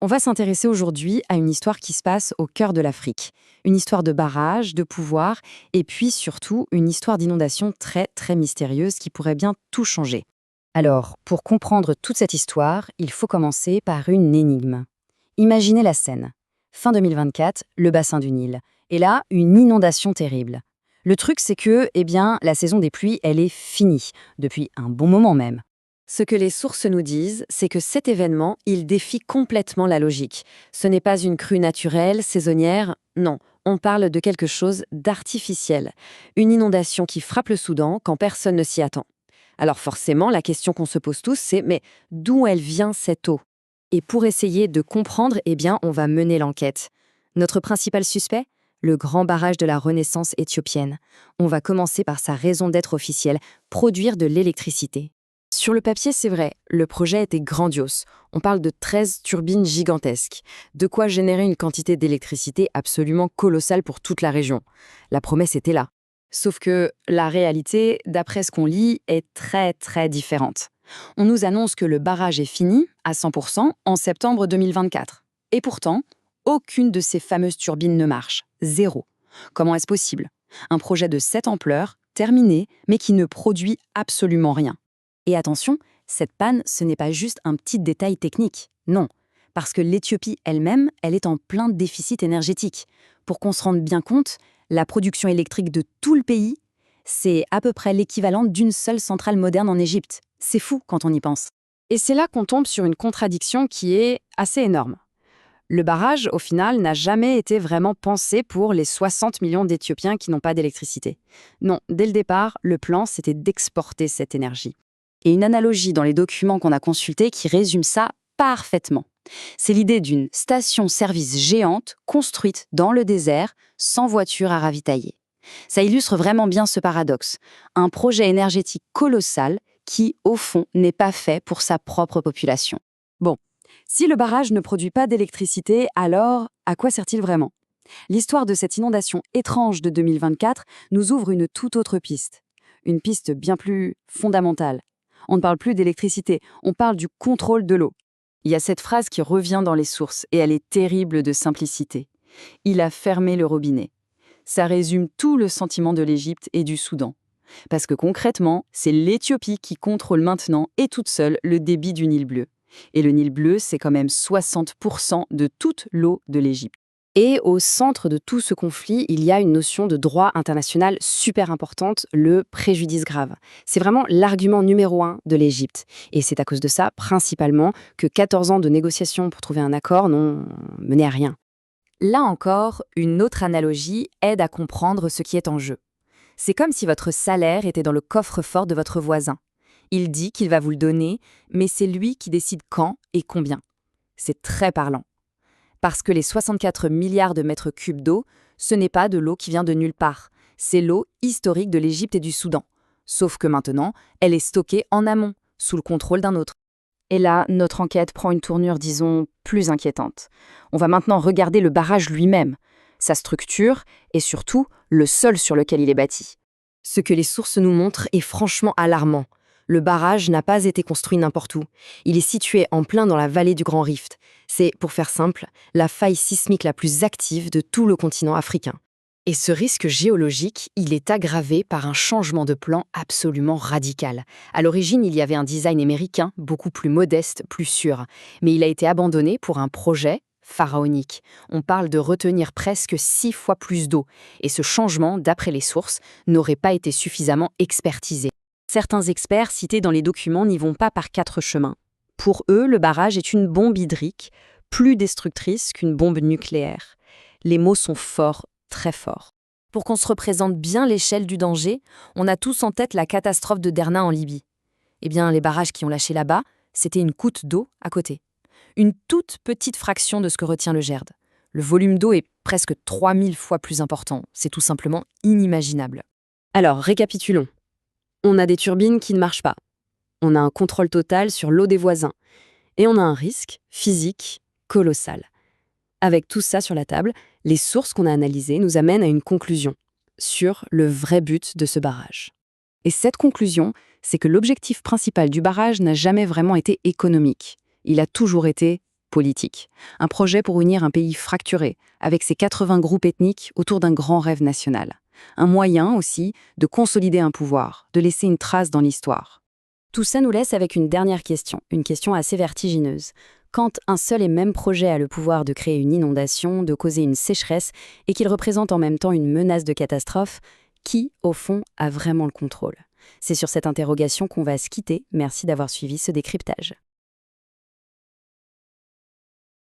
On va s'intéresser aujourd'hui à une histoire qui se passe au cœur de l'Afrique. Une histoire de barrage, de pouvoir, et puis surtout une histoire d'inondation très très mystérieuse qui pourrait bien tout changer. Alors, pour comprendre toute cette histoire, il faut commencer par une énigme. Imaginez la scène. Fin 2024, le bassin du Nil. Et là, une inondation terrible. Le truc, c'est que, la saison des pluies, elle est finie, depuis un bon moment même. Ce que les sources nous disent, c'est que cet événement, il défie complètement la logique. Ce n'est pas une crue naturelle, saisonnière, non. On parle de quelque chose d'artificiel. Une inondation qui frappe le Soudan quand personne ne s'y attend. Alors forcément, la question qu'on se pose tous, c'est mais d'où elle vient cette eau? Et pour essayer de comprendre, on va mener l'enquête. Notre principal suspect? Le grand barrage de la Renaissance éthiopienne. On va commencer par sa raison d'être officielle, produire de l'électricité. Sur le papier, c'est vrai, le projet était grandiose. On parle de 13 turbines gigantesques, de quoi générer une quantité d'électricité absolument colossale pour toute la région. La promesse était là. Sauf que la réalité, d'après ce qu'on lit, est très très différente. On nous annonce que le barrage est fini, à 100%, en septembre 2024. Et pourtant, aucune de ces fameuses turbines ne marche. Zéro. Comment est-ce possible? Un projet de cette ampleur, terminé, mais qui ne produit absolument rien. Et attention, cette panne, ce n'est pas juste un petit détail technique. Non, parce que l'Éthiopie elle-même, elle est en plein déficit énergétique. Pour qu'on se rende bien compte, la production électrique de tout le pays, c'est à peu près l'équivalent d'une seule centrale moderne en Égypte. C'est fou quand on y pense. Et c'est là qu'on tombe sur une contradiction qui est assez énorme. Le barrage, au final, n'a jamais été vraiment pensé pour les 60 millions d'Éthiopiens qui n'ont pas d'électricité. Non, dès le départ, le plan, c'était d'exporter cette énergie. Et une analogie dans les documents qu'on a consultés qui résume ça parfaitement. C'est l'idée d'une station-service géante construite dans le désert, sans voiture à ravitailler. Ça illustre vraiment bien ce paradoxe. Un projet énergétique colossal qui, au fond, n'est pas fait pour sa propre population. Bon, si le barrage ne produit pas d'électricité, alors à quoi sert-il vraiment? L'histoire de cette inondation étrange de 2024 nous ouvre une toute autre piste. Une piste bien plus fondamentale. On ne parle plus d'électricité, on parle du contrôle de l'eau. Il y a cette phrase qui revient dans les sources et elle est terrible de simplicité. Il a fermé le robinet. Ça résume tout le sentiment de l'Égypte et du Soudan. Parce que concrètement, c'est l'Éthiopie qui contrôle maintenant et toute seule le débit du Nil bleu. Et le Nil bleu, c'est quand même 60% de toute l'eau de l'Égypte. Et au centre de tout ce conflit, il y a une notion de droit international super importante, le préjudice grave. C'est vraiment l'argument numéro 1 de l'Égypte. Et c'est à cause de ça, principalement, que 14 ans de négociations pour trouver un accord n'ont mené à rien. Là encore, une autre analogie aide à comprendre ce qui est en jeu. C'est comme si votre salaire était dans le coffre-fort de votre voisin. Il dit qu'il va vous le donner, mais c'est lui qui décide quand et combien. C'est très parlant. Parce que les 64 milliards de mètres cubes d'eau, ce n'est pas de l'eau qui vient de nulle part. C'est l'eau historique de l'Égypte et du Soudan. Sauf que maintenant, elle est stockée en amont, sous le contrôle d'un autre. Et là, notre enquête prend une tournure, disons, plus inquiétante. On va maintenant regarder le barrage lui-même, sa structure et surtout le sol sur lequel il est bâti. Ce que les sources nous montrent est franchement alarmant. Le barrage n'a pas été construit n'importe où. Il est situé en plein dans la vallée du Grand Rift. C'est, pour faire simple, la faille sismique la plus active de tout le continent africain. Et ce risque géologique, il est aggravé par un changement de plan absolument radical. À l'origine, il y avait un design américain, beaucoup plus modeste, plus sûr. Mais il a été abandonné pour un projet pharaonique. On parle de retenir presque 6 fois plus d'eau. Et ce changement, d'après les sources, n'aurait pas été suffisamment expertisé. Certains experts cités dans les documents n'y vont pas par 4 chemins. Pour eux, le barrage est une bombe hydrique, plus destructrice qu'une bombe nucléaire. Les mots sont forts, très forts. Pour qu'on se représente bien l'échelle du danger, on a tous en tête la catastrophe de Derna en Libye. Les barrages qui ont lâché là-bas, c'était une goutte d'eau à côté. Une toute petite fraction de ce que retient le Gerd. Le volume d'eau est presque 3000 fois plus important. C'est tout simplement inimaginable. Alors, récapitulons. On a des turbines qui ne marchent pas. On a un contrôle total sur l'eau des voisins. Et on a un risque physique colossal. Avec tout ça sur la table, les sources qu'on a analysées nous amènent à une conclusion sur le vrai but de ce barrage. Et cette conclusion, c'est que l'objectif principal du barrage n'a jamais vraiment été économique. Il a toujours été politique. Un projet pour unir un pays fracturé, avec ses 80 groupes ethniques autour d'un grand rêve national. Un moyen aussi de consolider un pouvoir, de laisser une trace dans l'histoire. Tout ça nous laisse avec une dernière question, une question assez vertigineuse. Quand un seul et même projet a le pouvoir de créer une inondation, de causer une sécheresse, et qu'il représente en même temps une menace de catastrophe, qui, au fond, a vraiment le contrôle? C'est sur cette interrogation qu'on va se quitter. Merci d'avoir suivi ce décryptage.